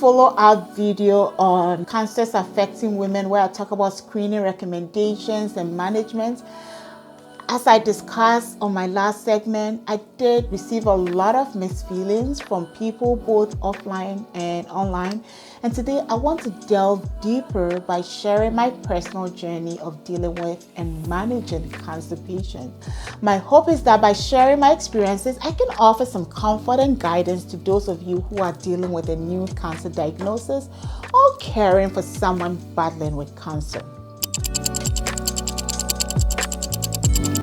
follow up video on cancers affecting women where I talk about screening recommendations and management. As I discussed on my last segment, I did receive a lot of mixed feelings from people both offline and online. And today I want to delve deeper by sharing my personal journey of dealing with and managing cancer patients. My hope is that by sharing my experiences, I can offer some comfort and guidance to those of you who are dealing with a new cancer diagnosis or caring for someone battling with cancer.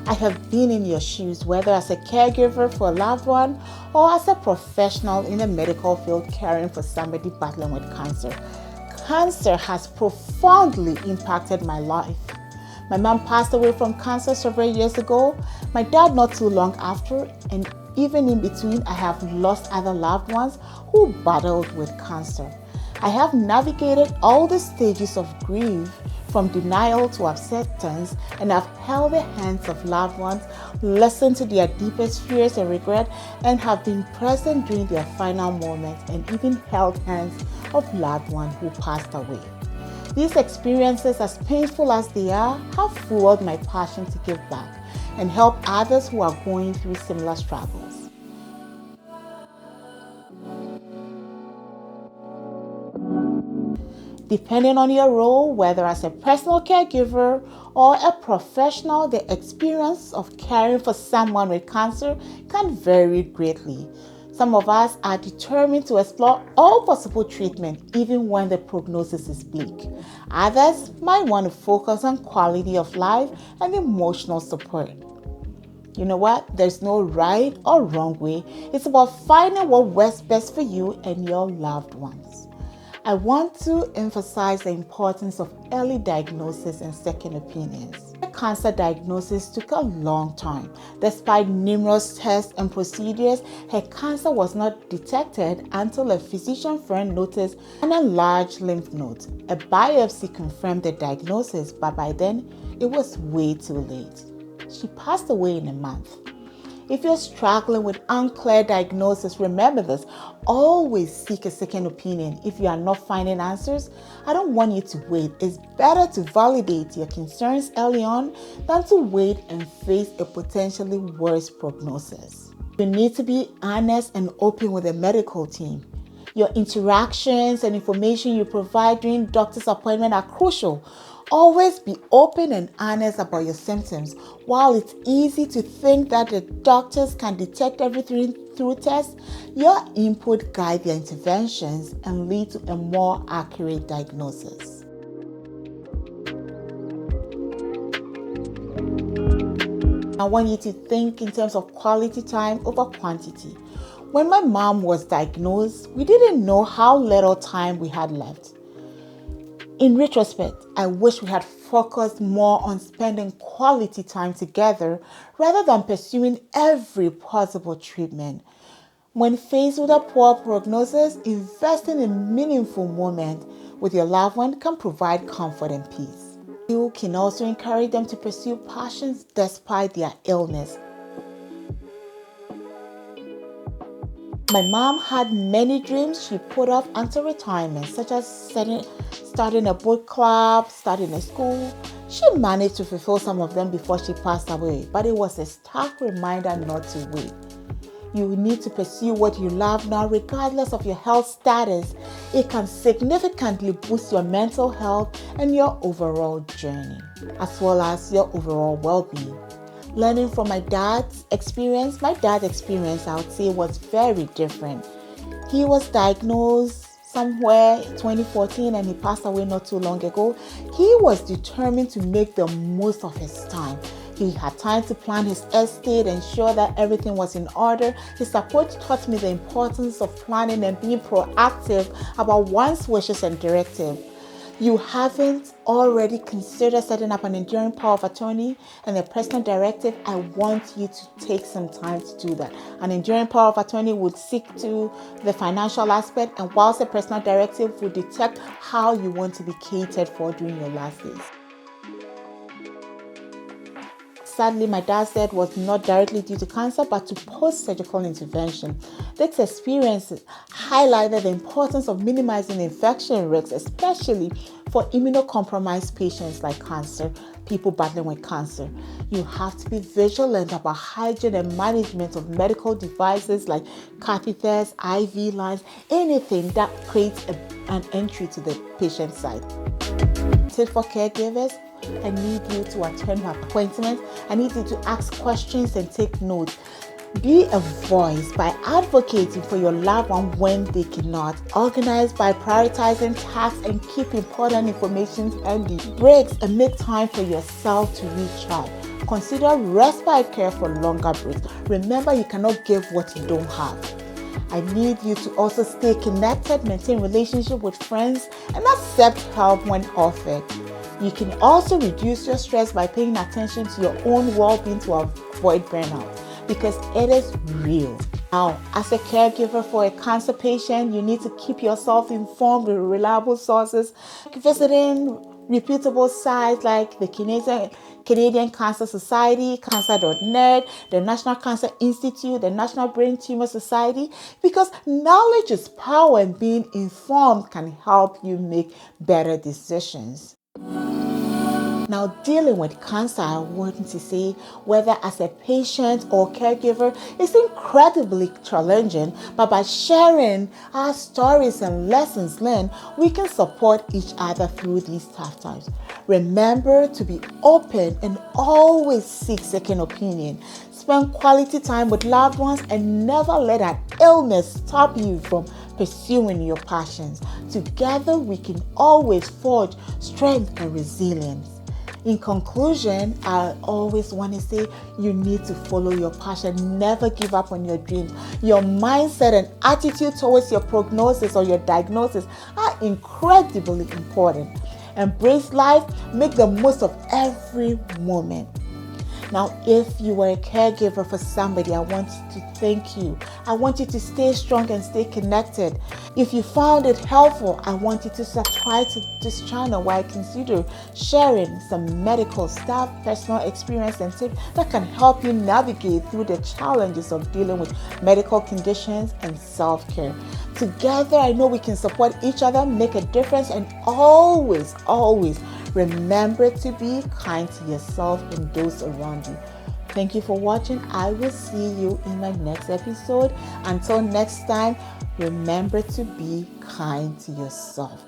I have been in your shoes, whether as a caregiver for a loved one or as a professional in the medical field caring for somebody battling with cancer. Cancer has profoundly impacted my life. My mom passed away from cancer several years ago, my dad not too long after, and even in between, I have lost other loved ones who battled with cancer. I have navigated all the stages of grief from denial to acceptance, and I've held the hands of loved ones, listened to their deepest fears and regret, and have been present during their final moments, and even held hands of loved ones who passed away. These experiences, as painful as they are, have fueled my passion to give back and help others who are going through similar struggles. Depending on your role, whether as a personal caregiver or a professional, the experience of caring for someone with cancer can vary greatly. Some of us are determined to explore all possible treatment even when the prognosis is bleak. Others might want to focus on quality of life and emotional support. You know what? There's no right or wrong way. It's about finding what works best for you and your loved ones. I want to emphasize the importance of early diagnosis and second opinions. My cancer diagnosis took a long time. Despite numerous tests and procedures, her cancer was not detected until a physician friend noticed an enlarged lymph node. A biopsy confirmed the diagnosis, but by then, it was way too late. She passed away in a month. If you're struggling with unclear diagnosis, remember this: always seek a second opinion. If you are not finding answers, I don't want you to wait. It's better to validate your concerns early on than to wait and face a potentially worse prognosis. You need to be honest and open with the medical team. Your interactions and information you provide during doctor's appointment are crucial. Always be open and honest about your symptoms. While it's easy to think that the doctors can detect everything through tests, your input guides their interventions and lead to a more accurate diagnosis. I want you to think in terms of quality time over quantity. When my mom was diagnosed, we didn't know how little time we had left. In retrospect, I wish we had focused more on spending quality time together rather than pursuing every possible treatment. When faced with a poor prognosis, investing in meaningful moments with your loved one can provide comfort and peace. You can also encourage them to pursue passions despite their illness. My mom had many dreams she put off until retirement, such as starting a book club, starting a school. She managed to fulfill some of them before she passed away, but it was a stark reminder not to wait. You need to pursue what you love now, regardless of your health status. It can significantly boost your mental health and your overall journey, as well as your overall well-being. Learning from my dad's experience, I would say, was very different. He was diagnosed somewhere in 2014 and he passed away not too long ago. He was determined to make the most of his time. He had time to plan his estate, ensure that everything was in order. His approach taught me the importance of planning and being proactive about one's wishes and directives. You haven't already considered setting up an enduring power of attorney and a personal directive, I want you to take some time to do that. An enduring power of attorney would seek to the financial aspect, and whilst a personal directive would detect how you want to be catered for during your last days. sadly my dad said was not directly due to cancer but to post-surgical intervention. This experience highlighted the importance of minimizing infection risks, especially for immunocompromised patients like cancer, people battling with cancer. You have to be vigilant about hygiene and management of medical devices like catheters, IV lines, anything that creates an entry to the patient site. Tip for caregivers: I need you to attend my appointment. I need you to ask questions and take notes. Be a voice by advocating for your loved one when they cannot. Organize by prioritizing tasks and keep important information handy. Breaks and make time for yourself to recharge. Consider respite care for longer breaks. Remember, you cannot give what you don't have. I need you to also stay connected, maintain relationship with friends, and accept help when offered. You can also reduce your stress by paying attention to your own well-being to avoid burnout, because it is real. Now, as a caregiver for a cancer patient, you need to keep yourself informed with reliable sources, visiting reputable sites like the Canadian Cancer Society, cancer.net, the National Cancer Institute, the National Brain Tumor Society, because knowledge is power and being informed can help you make better decisions. Now, dealing with cancer, I want to say, whether as a patient or caregiver, is incredibly challenging, but by sharing our stories and lessons learned, we can support each other through these tough times. Remember to be open and always seek second opinion. Spend quality time with loved ones and never let an illness stop you from pursuing your passions. Together, we can always forge strength and resilience. In conclusion, I always want to say you need to follow your passion. Never give up on your dreams. Your mindset and attitude towards your prognosis or your diagnosis are incredibly important. Embrace life. Make the most of every moment. Now, if you were a caregiver for somebody, I want to thank you. I want you to stay strong and stay connected. If you found it helpful, I want you to subscribe to this channel where I consider sharing some medical stuff, personal experience, and tips that can help you navigate through the challenges of dealing with medical conditions and self-care. Together, I know we can support each other, make a difference, and always remember to be kind to yourself and those around you. Thank you for watching. I will see you in my next episode. Until next time, remember to be kind to yourself.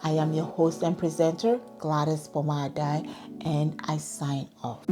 I am your host and presenter, Gladys Pomadai, and I sign off.